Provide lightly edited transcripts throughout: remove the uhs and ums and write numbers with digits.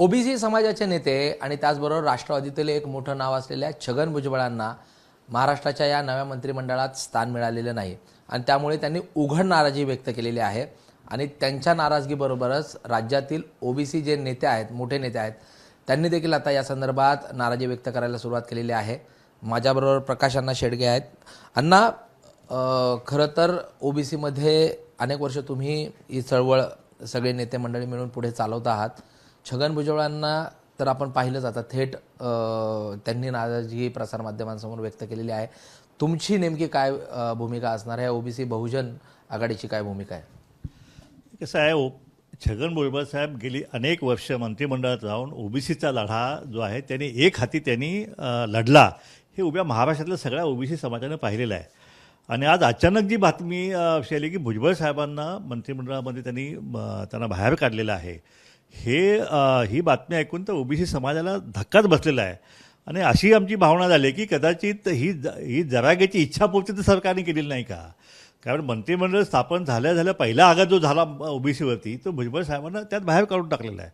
OBC समाजाचे नेते आणि त्याचबरोबर राष्ट्रवादीतील एक मोठं नाव असलेल्या छगन भुजबळांना महाराष्ट्राच्या या नव्या मंत्रिमंडळात स्थान मिळालेलं नाही आणि त्यामुळे त्यांनी उघड नाराजी व्यक्त केलेली आहे आणि त्यांच्या नाराजगीबरोबरच राज्यातील ओबीसी जे नेते आहेत, मोठे नेते आहेत, त्यांनी देखील आता या संदर्भात नाराजी व्यक्त करायला सुरुवात केलेली आहे. माझ्याबरोबर प्रकाश अण्णा शेडगे आहेत. अण्णा, खरं तर ओबीसीमध्ये अनेक वर्ष तुम्ही ही चळवळ सगळे नेते मंडळी मिळून पुढे चालवत आहात. छगन भुजबळांना तर आपण पाहिलंच आता थेट त्यांनी नाराजगी प्रसारमाध्यमांसमोर व्यक्त केलेली आहे. तुमची नेमकी काय भूमिका असणार आहे? ओबीसी बहुजन आघाडीची काय भूमिका आहे? कसं आहे, छगन भुजबळ साहेब गेली अनेक वर्ष मंत्रिमंडळात राहून ओबीसीचा लढा जो आहे त्यांनी एक हाती त्यांनी लढला, हे उभ्या महाराष्ट्रातल्या सगळ्या ओबीसी समाजानं पाहिलेलं आहे. आणि आज अचानक जी बातमी अशी आली की भुजबळ साहेबांना मंत्रिमंडळामध्ये त्यांना बाहेर काढलेलं आहे, ही बातमी ऐकून तर ओबीसी समाजाला धक्काच बसलेला आहे. आणि अशी आमची भावना झाली की कदाचित ही जराग्याची इच्छापूर्ती तर सरकारने केलेली नाही का? कारण मंत्रिमंडळ स्थापन झाल्या पहिला आघात जो झाला ओबीसीवरती, तो भुजबळ साहेबांना त्यात बाहेर काढून टाकलेला आहे.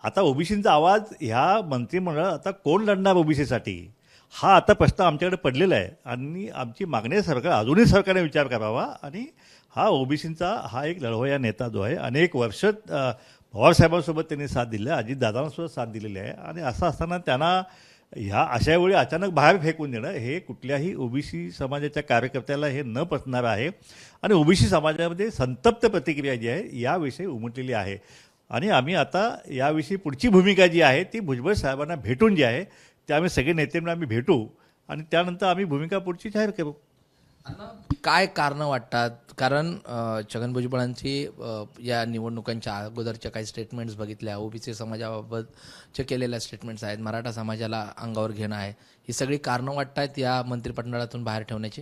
आता ओबीसींचा आवाज ह्या मंत्रिमंडळात आता कोण लढणार ओबीसीसाठी, हा आता प्रश्न आमच्याकडे पडलेला आहे. आणि आमची मागणी आहे अजूनही सरकारने विचार करावा आणि हा ओबीसींचा हा एक लढवय्या नेता जो आहे, अनेक वर्ष पवारसाहेबांसोबत त्यांनी साथ दिली आहे, अजितदादांसोबत साथ दिलेली आहे. आणि असं असताना त्यांना ह्या अशा वेळी अचानक बाहेर फेकून देणं हे कुठल्याही ओबीसी समाजाच्या कार्यकर्त्याला हे न पचणारं आहे. आणि ओबीसी समाजामध्ये संतप्त प्रतिक्रिया जी आहे याविषयी उमटलेली आहे. आणि आम्ही आता याविषयी पुढची भूमिका जी आहे ती भुजबळ साहेबांना भेटून जी आहे ते आम्ही सगळे नेत्यांना आम्ही भेटू आणि त्यानंतर आम्ही भूमिका पुढची जाहीर करू. काय कारणं वाटतात? कारण छगन भुजबळांची या निवडणुकांच्या अगोदरच्या काही स्टेटमेंट्स बघितल्या, ओबीसी समाजाबाबतचे केलेल्या स्टेटमेंट्स आहेत, मराठा समाजाला अंगावर घेणं आहे, ही सगळी कारणं वाटतात या मंत्रिमंडळातून बाहेर ठेवण्याची?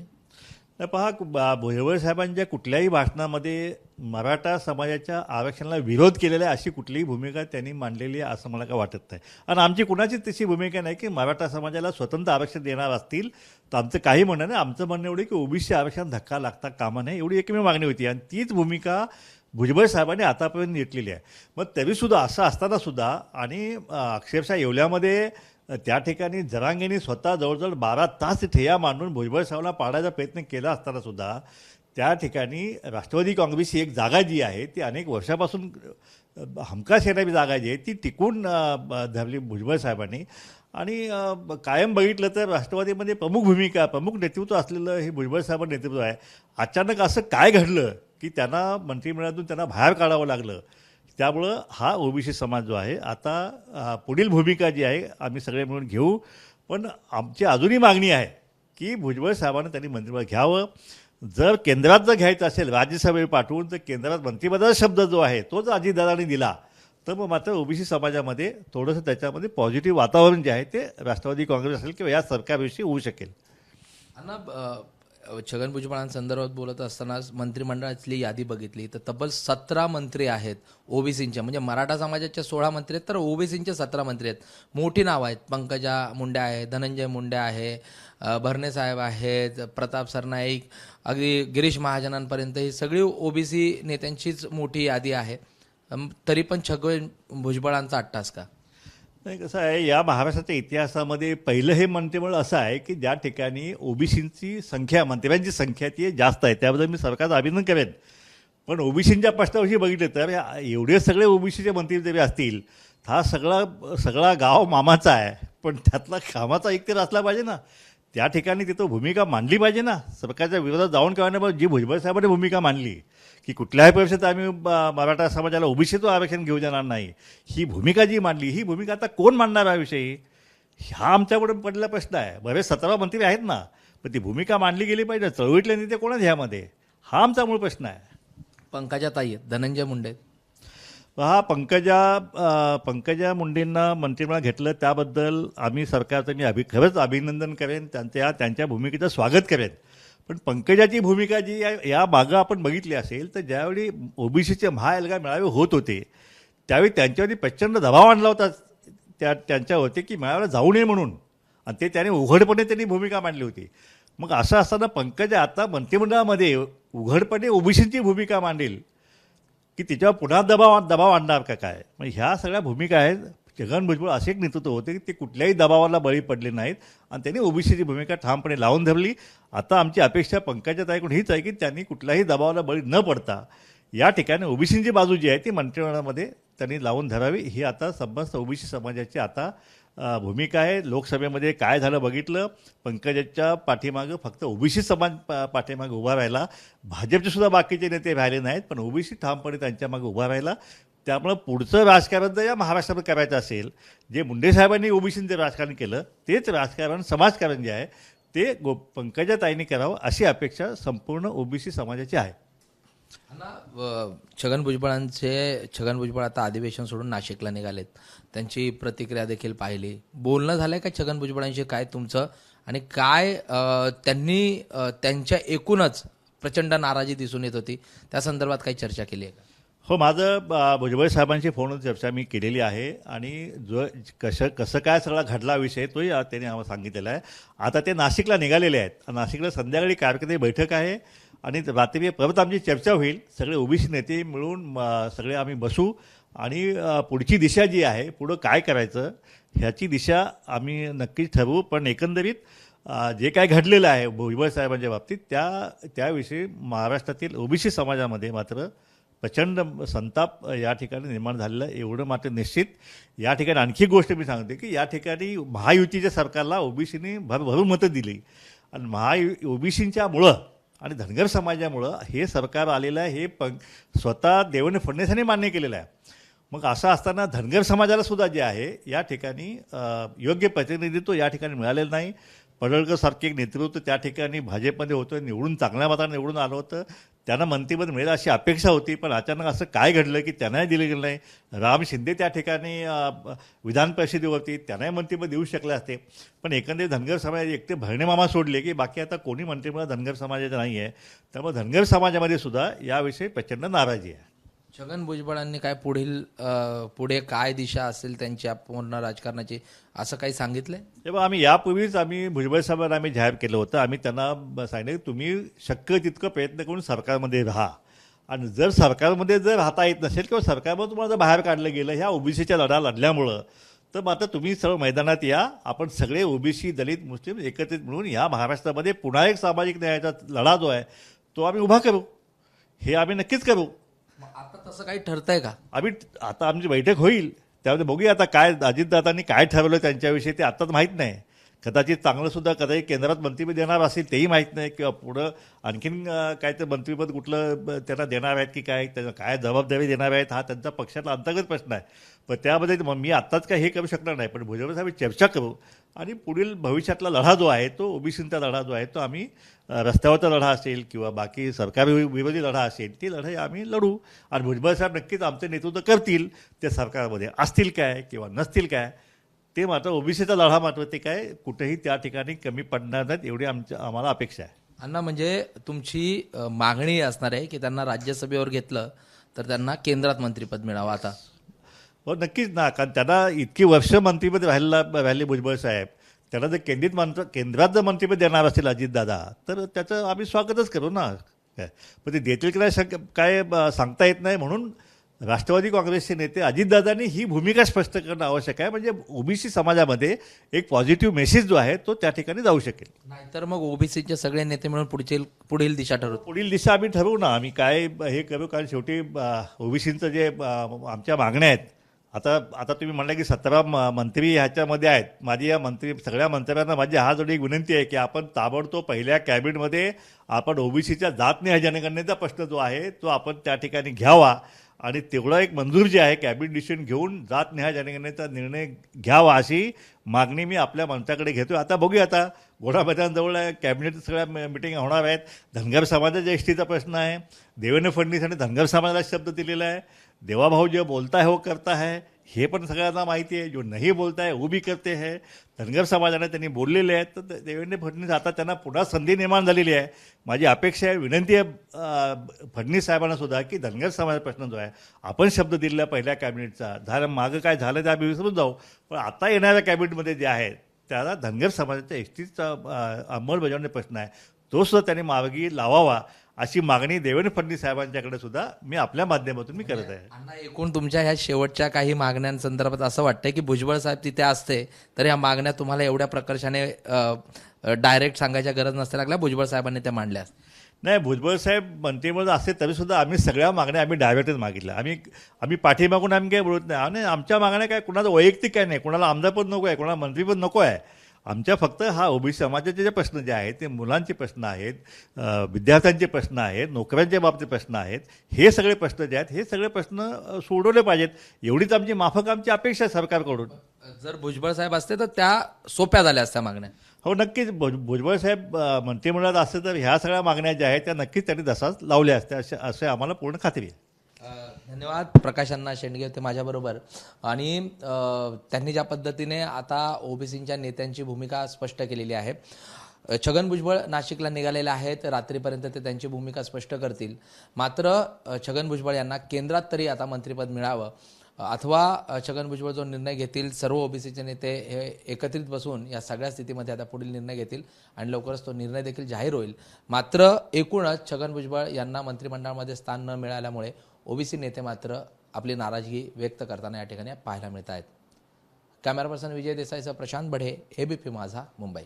नाही, पहा, भुजबळ साहेबांच्या कुठल्याही भाषणामध्ये मराठा समाजाच्या आरक्षणाला विरोध केलेला आहे अशी कुठलीही भूमिका त्यांनी मांडलेली आहे असं मला काय वाटत नाही. आणि आमची कुणाचीच तशी भूमिका नाही की मराठा समाजाला स्वतंत्र आरक्षण देणार असतील तर आमचं काही म्हणणं नाही. आमचं म्हणणं एवढं की ओबीसी आरक्षण धक्का लागता कामा नये एवढी एकमेव मागणी होती आणि तीच भूमिका भुजबळ साहेबांनी आतापर्यंत घेतलेली आहे. मग तरीसुद्धा असं असतानासुद्धा आणि अक्षरशः येवल्यामध्ये त्या ठिकाणी जरांगेंनी स्वतः जवळजवळ 12 तास ठेया मांडून भुजबळ साहेबांना पाडायचा प्रयत्न केला असतानासुद्धा त्या ठिकाणी राष्ट्रवादी काँग्रेस ही एक जागा जी आहे ती अनेक वर्षापासून हमखास येणारी जागा जी आहे ती टिकून धरली भुजबळ साहेबांनी. आणि कायम बघितलं तर राष्ट्रवादीमध्ये प्रमुख नेतृत्व असलेलं हे भुजबळ साहेबांचं नेतृत्व आहे. अचानक असं काय घडलं की त्यांना मंत्रिमंडळातून त्यांना बाहेर काढावं लागलं. त्यामुळं हा ओबीसी समाज जो आहे आता पुढील भूमिका जी आहे आम्ही सगळे मिळून घेऊ. पण आमची अजूनही मागणी आहे की भुजबळ साहेबांना त्यांनी मंत्रिमंडळ घ्यावं. जर केंद्रात जर घ्यायचं असेल राज्यसभेवर पाठवून तर केंद्रात मंत्रिपदाचा शब्द जो आहे तो जर अजितदादांनी दिला तर मग मात्र ओबीसी समाजामध्ये थोडंसं त्याच्यामध्ये पॉझिटिव्ह वातावरण जे आहे ते राष्ट्रवादी काँग्रेस असेल किंवा या सरकारविषयी होऊ शकेल. अण्णा, छगन भुजबळांसंदर्भात बोलत असताना मंत्रिमंडळातली यादी बघितली तर तब्बल 17 मंत्री आहेत ओबीसींच्या. म्हणजे मराठा समाजाचे 16 मंत्री आहेत तर ओबीसींचे 17 मंत्री आहेत. मोठी नावं आहेत. पंकजा मुंडे आहे, धनंजय मुंडे आहे, भरणे साहेब आहेत, प्रताप सरनाईक, अगदी गिरीश महाजनांपर्यंत ही सगळी ओबीसी नेत्यांचीच मोठी यादी आहे. तरी पण छगन भुजबळांचा अट्टास का? नाही, कसं आहे, या महाराष्ट्राच्या इतिहासामध्ये पहिलं हे मंत्रिमंडळ असं आहे की ज्या ठिकाणी ओबीसींची संख्या, मंत्र्यांची संख्या ती जास्त आहे. त्याबद्दल मी सरकारचं अभिनंदन करेन. पण ओबीसींच्या प्रश्नाविषयी बघितलं तर एवढे सगळे ओबीसीचे मंत्री जरी असतील हा सगळा गाव मामाचा आहे, पण त्यातला कामाचा एकतर असला पाहिजे ना. त्या ठिकाणी तिथं भूमिका मांडली पाहिजे ना. सरकारच्या विरोधात जाऊन करण्यापासून जी भुजबळ साहेबांनी भूमिका मांडली की कुठल्याही परिस्थितीत आम्ही मराठा समाजाला ओबीसीचं आरक्षण घेऊ देणार नाही, ही भूमिका जी मांडली ही भूमिका आता कोण मांडणार याविषयी, हा आमच्याकडे पडलेला प्रश्न आहे. बरेच 17 मंत्री आहेत ना, पण ती भूमिका मांडली गेली पाहिजे. चळवळीतले नेते कोण आहेत ह्यामध्ये, हा आमचा मूळ प्रश्न आहे. पंकजा ताई आहेत, धनंजय मुंडे. हा पंकजा मुंडेंना मंत्रिमंडळात घेतलं त्याबद्दल आम्ही सरकारचं मी खरंच अभिनंदन करेन, त्यांच्या भूमिकेचं स्वागत करेन. पण पंकजाची भूमिका जी या मागं आपण बघितली असेल तर ज्यावेळी ओबीसीचे महाएल्गार मेळावे होत होते त्यावेळी त्यांच्यावरती प्रचंड दबाव आणला होता त्यांच्यावरती की मेळाव्याला जाऊ नये म्हणून, आणि त्याने उघडपणे भूमिका मांडली होती. मग असं असताना पंकजा आता मंत्रिमंडळामध्ये उघडपणे ओबीसींची भूमिका मांडेल की तिच्यावर पुन्हा दबाव आणणार का काय? मग ह्या सगळ्या भूमिका आहेत. छगन भुजबळ असे एक नेतृत्व होते की ते कुठल्याही दबावाला बळी पडले नाहीत आणि त्यांनी ओबीसीची भूमिका ठामपणे लावून धरली. आता आमची अपेक्षा पंकजाताईकडून हीच आहे की त्यांनी कुठल्याही दबावाला बळी न पडता या ठिकाणी ओबीसीची बाजू जी आहे ती मंत्रिमंडळामध्ये त्यांनी लावून धरावी, ही आता समस्त ओबीसी समाजाची आता भूमिका आहे. लोकसभेमध्ये काय झालं बघितलं, पंकजाच्या पाठीमागं फक्त ओबीसी समाज पाठीमागं उभा राहिला. भाजपचे सुद्धा बाकीचे नेते राहिले नाहीत, पण ओबीसी ठामपणे त्यांच्या मागे उभा राहिला. त्यामुळं पुढचं राजकारण जर या महाराष्ट्रात करायचं असेल, जे मुंडे साहेबांनी ओबीसीचं राजकारण केलं तेच राजकारण समाजकारण जे आहे ते पंकजाताईंनी करावं अशी अपेक्षा संपूर्ण ओबीसी समाजाची आहे. छगन भुजबळ आता अधिवेशन सोडून नाशिकला निघालेत. त्यांची प्रतिक्रिया देखील पाहिली. बोलणं झालंय का छगन भुजबळांशी काय तुमचं, आणि काय त्यांनी त्यांच्या एकूणच प्रचंड नाराजी दिसून येत होती, त्या संदर्भात काही चर्चा केली आहे का? हो, माझं भुजबळ साहेबांशी फोनवर चर्चा मी केलेली आहे आणि जो कसं काय सगळा घडला विषय तोही त्यांनी आम्हाला सांगितलेला आहे. आता ते नाशिकला निघालेले आहेत. नाशिकला संध्याकाळी कार्यकर्ते बैठक आहे आणि रात्री परत आमची चर्चा होईल. सगळे ओबीसी नेते मिळून सगळे आम्ही बसू आणि पुढची दिशा जी आहे, पुढं काय करायचं ह्याची दिशा आम्ही नक्कीच ठरवू. पण एकंदरीत जे काय घडलेलं आहे भुजबळ साहेबांच्या बाबतीत त्याविषयी महाराष्ट्रातील ओबीसी समाजामध्ये मात्र प्रचंड संताप या ठिकाणी निर्माण झालेला आहे. एवढं मात्र निश्चित. या ठिकाणी आणखी गोष्ट मी सांगते की या ठिकाणी महायुतीच्या सरकारला ओबीसीने भरभरून मतं दिली आणि ओबीसींच्यामुळं आणि धनगर समाजामुळं हे सरकार आलेलं आहे, हे स्वतः देवेंद्र फडणवीसांनी मान्य केलेलं आहे. मग असं असताना धनगर समाजाला सुद्धा जे आहे या ठिकाणी योग्य प्रतिनिधित्व या ठिकाणी मिळालेलं नाही. पडळकरसारखे एक नेतृत्व त्या ठिकाणी भाजपमध्ये होतं, निवडून चांगल्या मताने निवडून आलं होतं, त्यांना मंत्रिपद मिळेल अशी अपेक्षा होती. पण अचानक असं काय घडलं की त्यांनाही दिलं गेलं नाही. राम शिंदे त्या ठिकाणी विधान परिषदेवरती त्यांनाही मंत्रिपद देऊ शकले असते. पण एकंदरीत धनगर समाज एकटे भरणे मामा सोडले की बाकी आता कोणी मंत्रिपद धनगर समाजाचं नाही आहे. त्यामुळे धनगर समाजामध्ये सुद्धा याविषयी प्रचंड नाराजी आहे. छगन भुजबळांनी काय पुढे काय दिशा असेल त्यांच्या पूर्ण राजकारणाची, असं काही सांगितलंय? तेव्हा यापूर्वीच भुजबळ साहेबांना जाहीर केलं होतं. आम्ही त्यांना सांगितलं की तुम्ही शक्य तितकं प्रयत्न करून सरकारमध्ये राहा आणि जर सरकारमध्ये राहता येत नसेल किंवा सरकारमध्ये तुम्हाला जर बाहेर काढलं गेलं ह्या ओबीसीच्या लढा लढल्यामुळं, तर मात्र तुम्ही सर्व मैदानात या. आपण सगळे ओबीसी दलित मुस्लिम एकत्रित मिळून या महाराष्ट्रामध्ये पुन्हा एक सामाजिक न्यायाचा लढा जो आहे तो आम्ही उभा करू. हे आम्ही नक्कीच करू. आता तसं काही ठरतंय का? आता आमची बैठक होईल त्यामध्ये बघूया आता काय अजितदादांनी काय ठरवलं त्यांच्याविषयी ते आत्ताच माहीत नाही. कदाचित चांगलंसुद्धा कदाचित केंद्रात मंत्रिपद देणार असेल तेही माहीत नाही, किंवा पुढं आणखीन काय तर मंत्रिपद कुठलं त्यांना देणार आहेत की काय, त्यांना काय जबाबदारी देणार आहेत हा त्यांचा पक्षातला अंतर्गत प्रश्न आहे. पण त्यामध्ये मी आत्ताच काय हे करू शकणार नाही. पण भुजबळ साहेब चर्चा करू आणि पुढील भविष्यातला लढा जो आहे तो ओबीसीचा लढा जो आहे तो आम्ही रस्त्यावरचा लढा असेल किंवा बाकी सरकार विरोधी लढा असेल ती लढाई आम्ही लढू. आणि भुजबळ साहेब नक्कीच आमचं नेतृत्व करतील. ते सरकारमध्ये असतील काय किंवा नसतील काय ते मात्र ओबीसीचा लढा मात्र ते काय कुठेही त्या ठिकाणी कमी पडणार नाहीत एवढी आम्हाला अपेक्षा आहे. अण्णा, म्हणजे तुमची मागणी असणार आहे की त्यांना राज्यसभेवर घेतलं तर त्यांना केंद्रात मंत्रिपद मिळावं आता? हो, नक्कीच ना. कारण त्यांना इतकी वर्ष मंत्रिपद राहिले भुजबळ साहेब, त्यांना जर केंद्रात जर मंत्रिपद देणार असेल अजितदादा तर त्याचं आम्ही स्वागतच करू ना. काय पण ते देतील की नाही काय सांगता येत नाही. म्हणून राष्ट्रवादी काँग्रेसचे नेते अजितदादांनी ही भूमिका स्पष्ट करणं आवश्यक आहे, म्हणजे ओबीसी समाजामध्ये एक पॉझिटिव्ह मेसेज जो आहे तो त्या ठिकाणी जाऊ शकेल. नाहीतर मग ओबीसीचे सगळे नेते मिळून पुढील दिशा ठरवू. पुढील दिशा आम्ही ठरवू ना. आम्ही काय हे करू, कारण शेवटी ओबीसींचं जे आमच्या मागण्या आहेत, आता तुम्ही म्हणलं की 17 मंत्री ह्याच्यामध्ये आहेत. माझी सगळ्या मंत्र्यांना माझी हा जोडी एक विनंती आहे की आपण ताबडतोब पहिल्या कॅबिनेटमध्ये आपण ओबीसीच्या जातनिहाय जनगणनेचा प्रश्न जो आहे तो आपण त्या ठिकाणी घ्यावा आणि तेवढा एक मंजूर जे आहे कॅबिनेट डिसिजन घेऊन जातनिहाय जनगणनेचा निर्णय घ्यावा अशी मागणी मी आपल्या मंत्र्याकडे घेतो. आता बघूया, आता घोडा मैदानाजवळ कॅबिनेट सगळ्या मिटिंग होणार आहेत. धनगर समाजाच्या एसटीचा प्रश्न आहे. देवेंद्र फडणवीसांनी धनगर समाजाला शब्द दिलेला आहे. देवाभाऊ जो बोलता है वो करता है हे पण सगळ्यांना माहिती आहे. जो नाही बोलता है वो भी करते है. धनगर समाजाने त्यांनी बोललेले आहेत. तर देवेंद्र फडणवीस आता त्यांना पुन्हा संधी निर्माण झालेली आहे. माझी अपेक्षा आहे, विनंती आहे फडणवीस साहेबांना सुद्धा की धनगर समाजाचा प्रश्न जो आहे आपण शब्द दिलेला पहिल्या कॅबिनेटचा झालं, मागं काय झालं त्या विसरून जाऊ. पण आता येणाऱ्या कॅबिनेटमध्ये जे आहे त्याला धनगर समाजाच्या एसटीचा अंमलबजावणी प्रश्न आहे तो सुद्धा त्यांनी मार्गी लावावा अशी मागणी देवेंद्र फडणवीस साहेबांच्याकडे सुद्धा मी आपल्या माध्यमातून मी करत आहे. अण्णा, एकूण तुमच्या ह्या शेवटच्या काही मागण्यांसंदर्भात असं वाटतंय की भुजबळ साहेब तिथे असते तर ह्या मागण्या तुम्हाला एवढ्या प्रकर्षाने डायरेक्ट सांगायच्या गरज नसते लागल्या, भुजबळ साहेबांनी त्या मांडल्या असत्या. नाही, भुजबळ साहेब मंत्रिमंडळ असते तरीसुद्धा आम्ही सगळ्या मागण्या आम्ही डायव्हर्टच मागितल्या. आम्ही पाठीमागून आम्ही काही बोलत नाही. आणि आमच्या मागण्या काय कुणाला वैयक्तिक काय नाही, कुणाला आमदारपद नको आहे, कुणाला मंत्रीपद नको आहे. आमच्या फक्त हा ओबीसी समाजाचे जे प्रश्न जे आहेत ते मुलांचे प्रश्न आहेत, विद्यार्थ्यांचे प्रश्न आहेत, नोकऱ्यांच्या बाबतीत प्रश्न आहेत. हे सगळे प्रश्न जे आहेत हे सगळे प्रश्न सोडवले पाहिजेत, एवढीच आमची माफक आमची अपेक्षा आहे सरकारकडून. जर भुजबळ साहेब असते तर त्या सोप्या झाल्या असत्या मागण्या. हो, नक्कीच. भुजबळ साहेब मंत्रिमंडळात असते तर ह्या सगळ्या मागण्या ज्या आहेत त्या नक्कीच त्यांनी तसाच लावल्या असत्या असे आम्हाला पूर्ण खात्री आहे. धन्यवाद. प्रकाश अण्णा शेंडगे होते माझ्याबरोबर. आणि त्यांनी ज्या पद्धतीने आता ओबीसींच्या नेत्यांची भूमिका स्पष्ट केलेली आहे. छगन भुजबळ नाशिकला निघालेले आहेत, रात्रीपर्यंत ते त्यांची भूमिका स्पष्ट करतील. मात्र छगन भुजबळ यांना केंद्रात तरी आता मंत्रिपद मिळावं अथवा छगन भुजबळ जो निर्णय घेतील, सर्व ओबीसीचे नेते हे एकत्रित बसून या सगळ्या स्थितीमध्ये आता पुढील निर्णय घेतील आणि लवकरच तो निर्णय देखील जाहीर होईल. मात्र एकूणच छगन भुजबळ यांना मंत्रिमंडळामध्ये स्थान न मिळाल्यामुळे ओबीसी नेते मात्र आपली नाराजगी व्यक्त करताना या ठिकाणी पाहायला मिळत आहेत. कॅमेरा पर्सन विजय देसाईसह प्रशांत बढे, एबीपी माझा, मुंबई.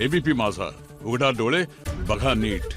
एबीपी माझा, उघडा डोळे बघा नीट.